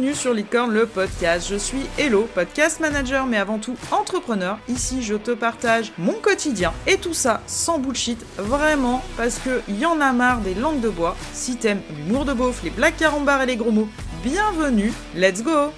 Bienvenue sur Licorne, le podcast. Je suis Hello, podcast manager, mais avant tout entrepreneur. Ici, je te partage mon quotidien et tout ça sans bullshit, vraiment, parce que y en a marre des langues de bois. Si t'aimes l'humour de beauf, les blagues carambars et les gros mots, bienvenue, let's go!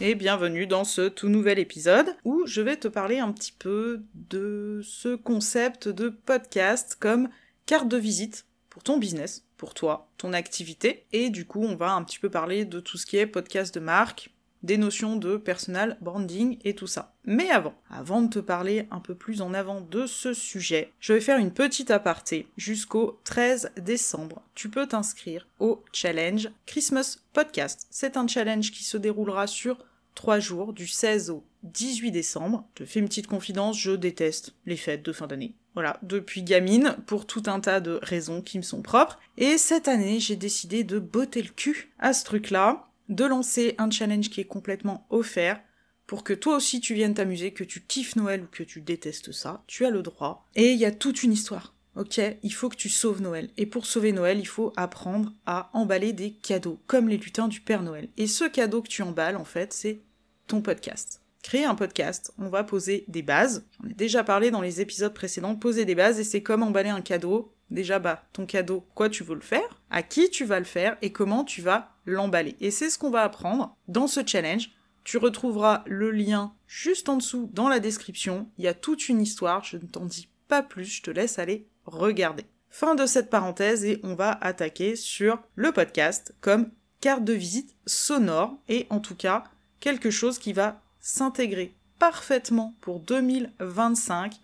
Et bienvenue dans ce tout nouvel épisode où je vais te parler un petit peu de ce concept de podcast comme carte de visite pour ton business, pour toi, ton activité. Et du coup, on va un petit peu parler de tout ce qui est podcast de marque, des notions de personal branding et tout ça. Mais avant de te parler un peu plus en avant de ce sujet, je vais faire une petite aparté. Jusqu'au 13 décembre, tu peux t'inscrire au challenge Christmas Podcast. C'est un challenge qui se déroulera sur 3 jours, du 16 au 18 décembre. Je te fais une petite confidence, je déteste les fêtes de fin d'année. Voilà, depuis gamine, pour tout un tas de raisons qui me sont propres. Et cette année, j'ai décidé de botter le cul à ce truc-là, de lancer un challenge qui est complètement offert, pour que toi aussi tu viennes t'amuser, que tu kiffes Noël ou que tu détestes ça, tu as le droit. Et il y a toute une histoire. Ok, il faut que tu sauves Noël. Et pour sauver Noël, il faut apprendre à emballer des cadeaux, comme les lutins du Père Noël. Et ce cadeau que tu emballes, en fait, c'est ton podcast. Créer un podcast, on va poser des bases. J'en ai déjà parlé dans les épisodes précédents, poser des bases, et c'est comme emballer un cadeau. Déjà, ton cadeau, quoi tu veux le faire, à qui tu vas le faire, et comment tu vas l'emballer. Et c'est ce qu'on va apprendre dans ce challenge. Tu retrouveras le lien juste en dessous dans la description. Il y a toute une histoire, je ne t'en dis pas plus, je te laisse aller regarder. Fin de cette parenthèse et on va attaquer sur le podcast comme carte de visite sonore et en tout cas quelque chose qui va s'intégrer parfaitement pour 2025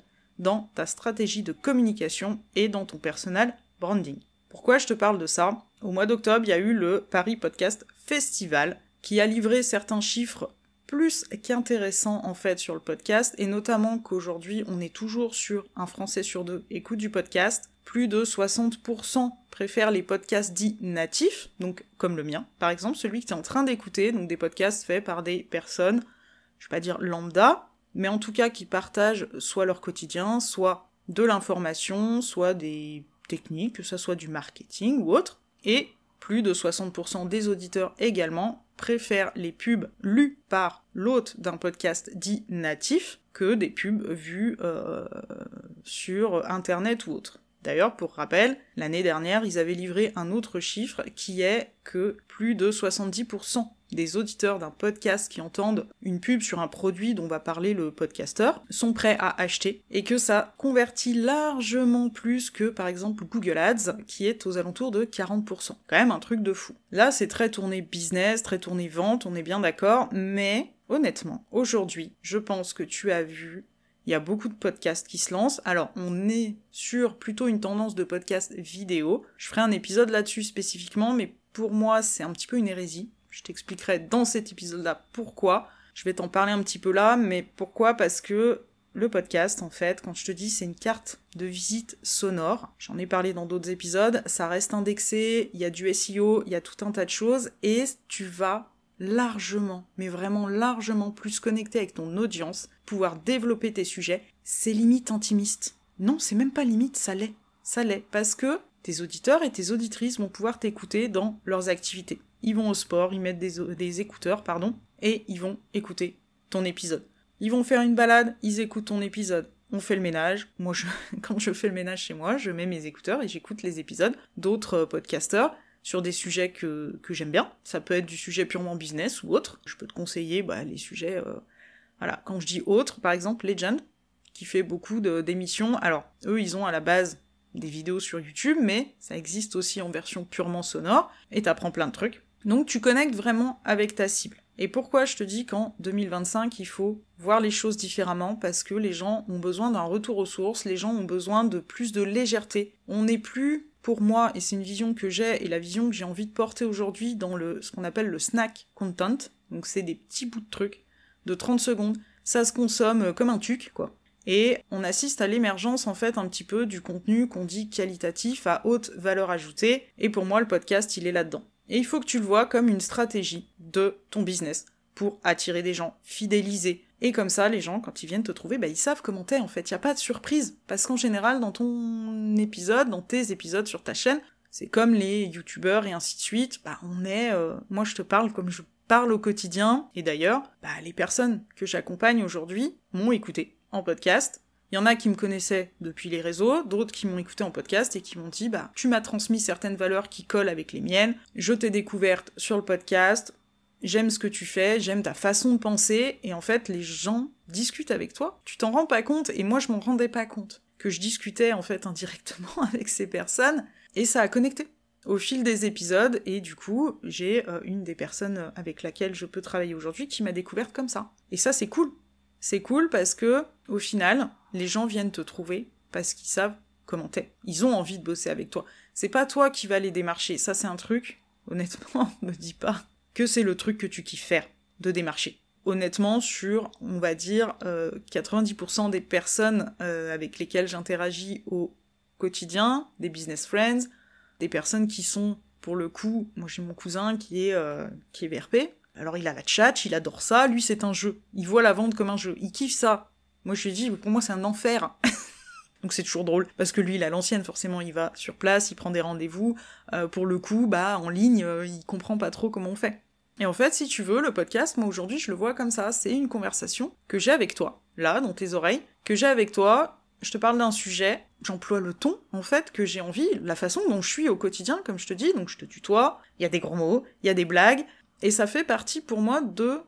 dans ta stratégie de communication et dans ton personal branding. Pourquoi je te parle de ça ? Au mois d'octobre, il y a eu le Paris Podcast Festival qui a livré certains chiffres plus qu'intéressant en fait sur le podcast, et notamment qu'aujourd'hui on est toujours sur un Français sur 2 écoute du podcast, plus de 60% préfèrent les podcasts dits natifs, donc comme le mien, par exemple celui que tu es en train d'écouter, donc des podcasts faits par des personnes, je vais pas dire lambda, mais en tout cas qui partagent soit leur quotidien, soit de l'information, soit des techniques, que ce soit du marketing ou autre, et plus de 60% des auditeurs également préfèrent les pubs lues par l'hôte d'un podcast dit natif que des pubs vues sur internet ou autre. D'ailleurs, pour rappel, l'année dernière, ils avaient livré un autre chiffre qui est que plus de 70% des auditeurs d'un podcast qui entendent une pub sur un produit dont va parler le podcasteur sont prêts à acheter et que ça convertit largement plus que par exemple Google Ads qui est aux alentours de 40%. Quand même un truc de fou. Là, c'est très tourné business, très tourné vente, on est bien d'accord, mais honnêtement, aujourd'hui, je pense que tu as vu il y a beaucoup de podcasts qui se lancent. Alors, on est sur plutôt une tendance de podcast vidéo. Je ferai un épisode là-dessus spécifiquement, mais pour moi, c'est un petit peu une hérésie. Je t'expliquerai dans cet épisode-là pourquoi. Je vais t'en parler un petit peu là, mais pourquoi ? Parce que le podcast, en fait, quand je te dis c'est une carte de visite sonore, j'en ai parlé dans d'autres épisodes, ça reste indexé, il y a du SEO, il y a tout un tas de choses, et tu vas largement, mais vraiment largement plus connecté avec ton audience, pouvoir développer tes sujets, c'est limite intimiste. Non, c'est même pas limite, ça l'est. Ça l'est, parce que tes auditeurs et tes auditrices vont pouvoir t'écouter dans leurs activités. Ils vont au sport, ils mettent des écouteurs, et ils vont écouter ton épisode. Ils vont faire une balade, ils écoutent ton épisode. On fait le ménage. Moi, quand je fais le ménage chez moi, je mets mes écouteurs et j'écoute les épisodes d'autres podcasteurs sur des sujets que j'aime bien. Ça peut être du sujet purement business ou autre. Je peux te conseiller les sujets... Voilà, quand je dis autre, par exemple, Legend, qui fait beaucoup d'émissions. Alors, eux, ils ont à la base des vidéos sur YouTube, mais ça existe aussi en version purement sonore, et t'apprends plein de trucs. Donc tu connectes vraiment avec ta cible. Et pourquoi je te dis qu'en 2025, il faut voir les choses différemment ? Parce que les gens ont besoin d'un retour aux sources, les gens ont besoin de plus de légèreté. On n'est plus, pour moi, et c'est une vision que j'ai, et la vision que j'ai envie de porter aujourd'hui dans ce qu'on appelle le snack content, donc c'est des petits bouts de trucs de 30 secondes, ça se consomme comme un tuc, quoi. Et on assiste à l'émergence, en fait, un petit peu du contenu qu'on dit qualitatif à haute valeur ajoutée, et pour moi, le podcast, il est là-dedans. Et il faut que tu le vois comme une stratégie de ton business pour attirer des gens, fidéliser, Et comme ça, les gens, quand ils viennent te trouver, ils savent comment t'es, en fait. Y a pas de surprise. Parce qu'en général, dans tes épisodes sur ta chaîne, c'est comme les youtubeurs et ainsi de suite, moi je te parle comme je parle au quotidien, et d'ailleurs, les personnes que j'accompagne aujourd'hui m'ont écouté en podcast. Il y en a qui me connaissaient depuis les réseaux, d'autres qui m'ont écouté en podcast et qui m'ont dit « tu m'as transmis certaines valeurs qui collent avec les miennes, je t'ai découverte sur le podcast, j'aime ce que tu fais, j'aime ta façon de penser, et en fait, les gens discutent avec toi. Tu t'en rends pas compte, et moi je m'en rendais pas compte, que je discutais en fait indirectement avec ces personnes, et ça a connecté au fil des épisodes, et du coup, j'ai une des personnes avec laquelle je peux travailler aujourd'hui qui m'a découverte comme ça. Et ça, c'est cool. C'est cool parce que, au final, les gens viennent te trouver parce qu'ils savent comment t'es. Ils ont envie de bosser avec toi. C'est pas toi qui vas les démarcher. Ça, c'est un truc, honnêtement, me dis pas que c'est le truc que tu kiffes faire, de démarcher. Honnêtement, sur, on va dire, 90% des personnes avec lesquelles j'interagis au quotidien, des business friends, des personnes qui sont, pour le coup, moi j'ai mon cousin qui est VRP, alors il a la tchatch, il adore ça, lui c'est un jeu, il voit la vente comme un jeu, il kiffe ça. Moi je lui ai dit, pour moi c'est un enfer. Donc c'est toujours drôle, parce que lui il a l'ancienne, forcément il va sur place, il prend des rendez-vous, pour le coup, en ligne, il comprend pas trop comment on fait. Et en fait, si tu veux, le podcast, moi aujourd'hui je le vois comme ça, c'est une conversation que j'ai avec toi, là, dans tes oreilles, que j'ai avec toi, je te parle d'un sujet, j'emploie le ton, en fait, que j'ai envie, la façon dont je suis au quotidien, comme je te dis, donc je te tutoie, il y a des gros mots, il y a des blagues, et ça fait partie pour moi de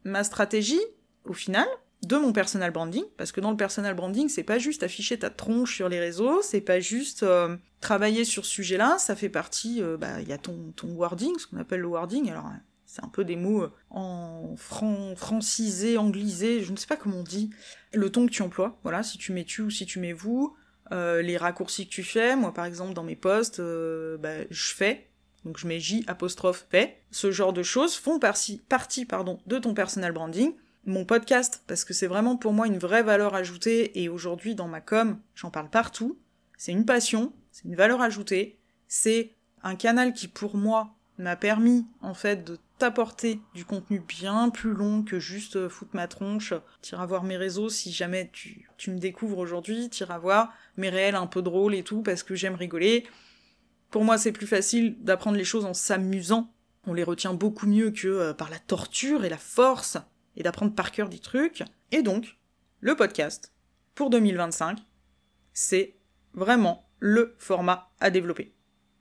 ma stratégie, au final, de mon personal branding, parce que dans le personal branding, c'est pas juste afficher ta tronche sur les réseaux, c'est pas juste travailler sur ce sujet-là, ça fait partie, il y a ton wording, ce qu'on appelle le wording, alors c'est un peu des mots en francisé, anglisé, je ne sais pas comment on dit, le ton que tu emploies, voilà, si tu mets tu ou si tu mets vous, les raccourcis que tu fais, moi par exemple dans mes posts, je fais, donc je mets J apostrophe fait, ce genre de choses font partie de ton personal branding. Mon podcast, parce que c'est vraiment pour moi une vraie valeur ajoutée, et aujourd'hui dans ma com, j'en parle partout, c'est une passion, c'est une valeur ajoutée, c'est un canal qui pour moi m'a permis en fait de t'apporter du contenu bien plus long que juste foutre ma tronche. T'iras voir mes réseaux si jamais tu me découvres aujourd'hui, t'iras voir mes réels un peu drôles et tout, parce que j'aime rigoler. Pour moi, c'est plus facile d'apprendre les choses en s'amusant. On les retient beaucoup mieux que par la torture et la force, et d'apprendre par cœur des trucs. Et donc, le podcast, pour 2025, c'est vraiment le format à développer.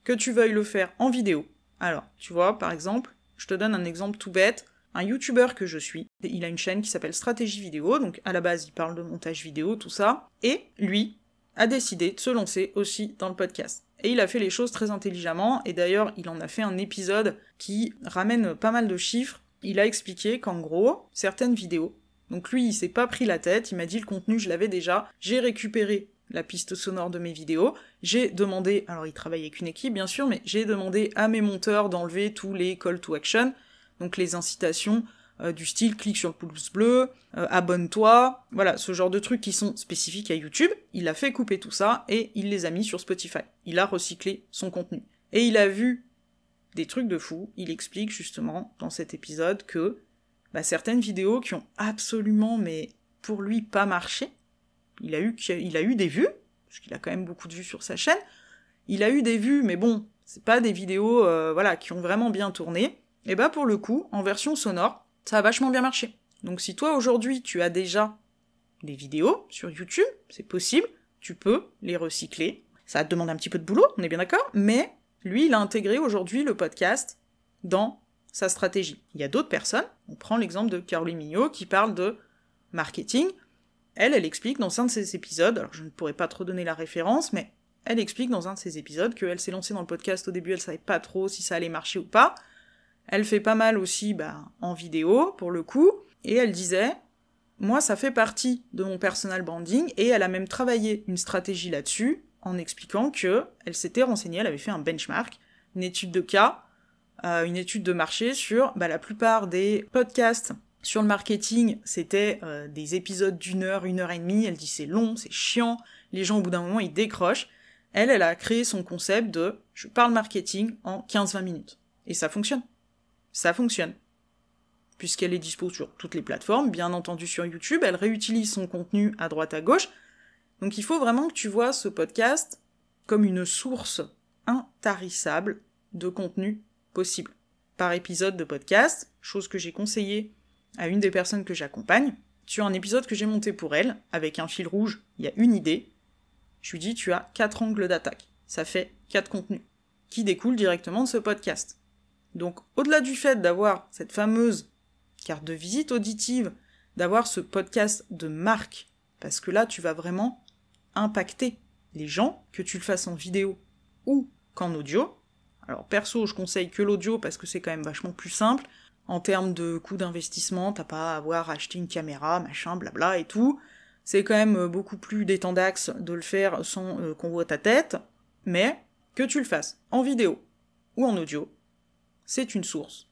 Que tu veuilles le faire en vidéo. Alors, tu vois, par exemple, je te donne un exemple tout bête, un youtubeur que je suis, il a une chaîne qui s'appelle Stratégie Vidéo, donc à la base il parle de montage vidéo, tout ça, et lui a décidé de se lancer aussi dans le podcast. Et il a fait les choses très intelligemment, et d'ailleurs il en a fait un épisode qui ramène pas mal de chiffres. Il a expliqué qu'en gros, certaines vidéos, donc lui il s'est pas pris la tête, il m'a dit le contenu je l'avais déjà, j'ai récupéré la piste sonore de mes vidéos, j'ai demandé, alors il travaille avec une équipe bien sûr, mais j'ai demandé à mes monteurs d'enlever tous les call to action, donc les incitations du style clique sur le pouce bleu, abonne-toi, voilà, ce genre de trucs qui sont spécifiques à YouTube, il a fait couper tout ça et il les a mis sur Spotify. Il a recyclé son contenu. Et il a vu des trucs de fou, il explique justement dans cet épisode que certaines vidéos qui ont absolument, mais pour lui, pas marché, il a eu des vues, parce qu'il a quand même beaucoup de vues sur sa chaîne, il a eu des vues, mais bon, c'est pas des vidéos qui ont vraiment bien tourné, et pour le coup, en version sonore, ça a vachement bien marché. Donc si toi aujourd'hui tu as déjà des vidéos sur YouTube, c'est possible, tu peux les recycler, ça va te demander un petit peu de boulot, on est bien d'accord, mais lui il a intégré aujourd'hui le podcast dans sa stratégie. Il y a d'autres personnes, on prend l'exemple de Caroline Mignot qui parle de marketing. Elle explique dans un de ses épisodes, alors je ne pourrais pas trop donner la référence, mais elle explique dans un de ses épisodes qu'elle s'est lancée dans le podcast au début, elle savait pas trop si ça allait marcher ou pas. Elle fait pas mal aussi en vidéo, pour le coup, et elle disait, moi ça fait partie de mon personal branding, et elle a même travaillé une stratégie là-dessus, en expliquant que elle s'était renseignée, elle avait fait un benchmark, une étude de cas, une étude de marché sur la plupart des podcasts sur le marketing, c'était des épisodes d'1 heure, 1 heure et demie, elle dit c'est long, c'est chiant, les gens au bout d'un moment ils décrochent. Elle a créé son concept de « je parle marketing en 15-20 minutes ». Et ça fonctionne. Ça fonctionne. puisqu'elle est dispo sur toutes les plateformes, bien entendu sur YouTube, elle réutilise son contenu à droite à gauche. Donc il faut vraiment que tu vois ce podcast comme une source intarissable de contenu possible. Par épisode de podcast, chose que j'ai conseillée à une des personnes que j'accompagne, sur un épisode que j'ai monté pour elle, avec un fil rouge, il y a une idée, je lui dis tu as 4 angles d'attaque, ça fait 4 contenus, qui découlent directement de ce podcast. Donc au-delà du fait d'avoir cette fameuse carte de visite auditive, d'avoir ce podcast de marque, parce que là tu vas vraiment impacter les gens, que tu le fasses en vidéo ou qu'en audio. Alors perso, je conseille que l'audio parce que c'est quand même vachement plus simple. En termes de coût d'investissement, t'as pas à avoir acheté une caméra, machin, blabla et tout. C'est quand même beaucoup plus détendax de le faire sans qu'on voit ta tête. Mais que tu le fasses en vidéo ou en audio, c'est une source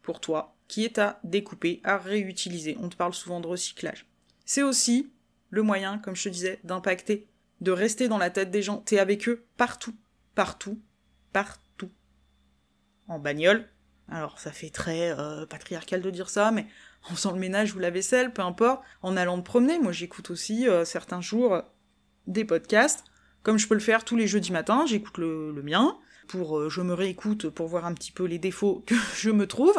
pour toi qui est à découper, à réutiliser. On te parle souvent de recyclage. C'est aussi le moyen, comme je te disais, d'impacter, de rester dans la tête des gens. T'es avec eux partout, partout, partout. En bagnole, alors ça fait très patriarcal de dire ça, mais en faisant le ménage ou la vaisselle, peu importe, en allant te promener, moi j'écoute aussi certains jours des podcasts, comme je peux le faire tous les jeudis matins, j'écoute le mien, je me réécoute pour voir un petit peu les défauts que je me trouve,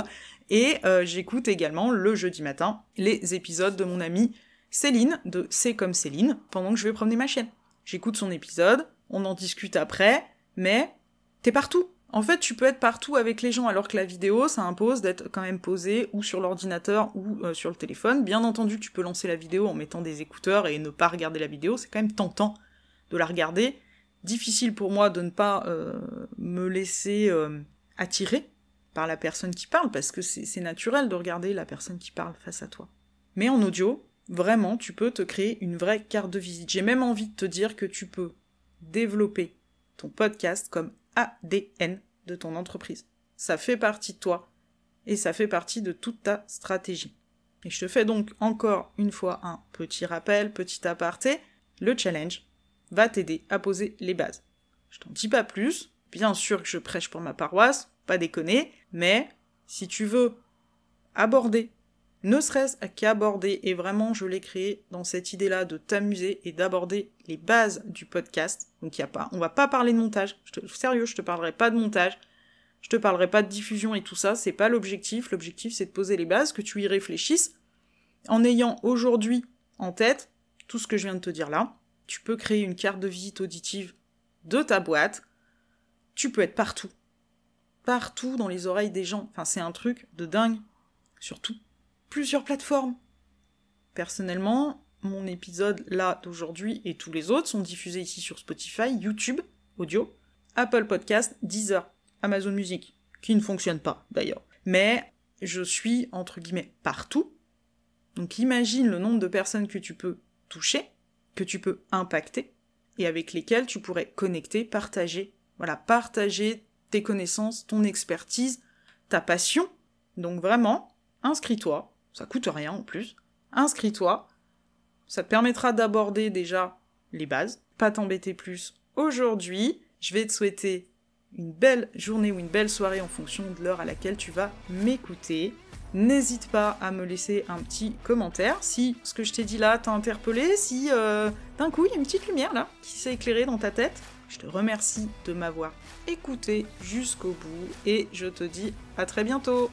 et j'écoute également le jeudi matin les épisodes de mon amie Céline, de C'est comme Céline, pendant que je vais promener ma chienne. J'écoute son épisode, on en discute après, mais t'es partout. En fait, tu peux être partout avec les gens, alors que la vidéo, ça impose d'être quand même posé ou sur l'ordinateur ou sur le téléphone. Bien entendu, tu peux lancer la vidéo en mettant des écouteurs et ne pas regarder la vidéo, c'est quand même tentant de la regarder. Difficile pour moi de ne pas me laisser attirer par la personne qui parle, parce que c'est naturel de regarder la personne qui parle face à toi. Mais en audio, vraiment, tu peux te créer une vraie carte de visite. J'ai même envie de te dire que tu peux développer ton podcast comme ADN de ton entreprise. Ça fait partie de toi et ça fait partie de toute ta stratégie. Et je te fais donc encore une fois un petit rappel, petit aparté, le challenge va t'aider à poser les bases. Je t'en dis pas plus, bien sûr que je prêche pour ma paroisse, pas déconner, mais si tu veux aborder, ne serait-ce qu'aborder, et vraiment je l'ai créé dans cette idée-là de t'amuser et d'aborder les bases du podcast, donc on va pas parler de montage, sérieux, je te parlerai pas de montage, je te parlerai pas de diffusion et tout ça, c'est pas l'objectif c'est de poser les bases, que tu y réfléchisses, en ayant aujourd'hui en tête tout ce que je viens de te dire là. Tu peux créer une carte de visite auditive de ta boîte, tu peux être partout dans les oreilles des gens, enfin c'est un truc de dingue, surtout plusieurs plateformes. Personnellement, mon épisode là d'aujourd'hui et tous les autres sont diffusés ici sur Spotify, YouTube, audio, Apple Podcast, Deezer, Amazon Music, qui ne fonctionne pas d'ailleurs. Mais je suis entre guillemets partout. Donc imagine le nombre de personnes que tu peux toucher, que tu peux impacter, et avec lesquelles tu pourrais connecter, partager tes connaissances, ton expertise, ta passion. Donc vraiment, inscris-toi. Ça coûte rien en plus. Inscris-toi. Ça te permettra d'aborder déjà les bases. Pas t'embêter plus aujourd'hui. Je vais te souhaiter une belle journée ou une belle soirée en fonction de l'heure à laquelle tu vas m'écouter. N'hésite pas à me laisser un petit commentaire si ce que je t'ai dit là t'a interpellé, si d'un coup il y a une petite lumière là qui s'est éclairée dans ta tête. Je te remercie de m'avoir écouté jusqu'au bout et je te dis à très bientôt.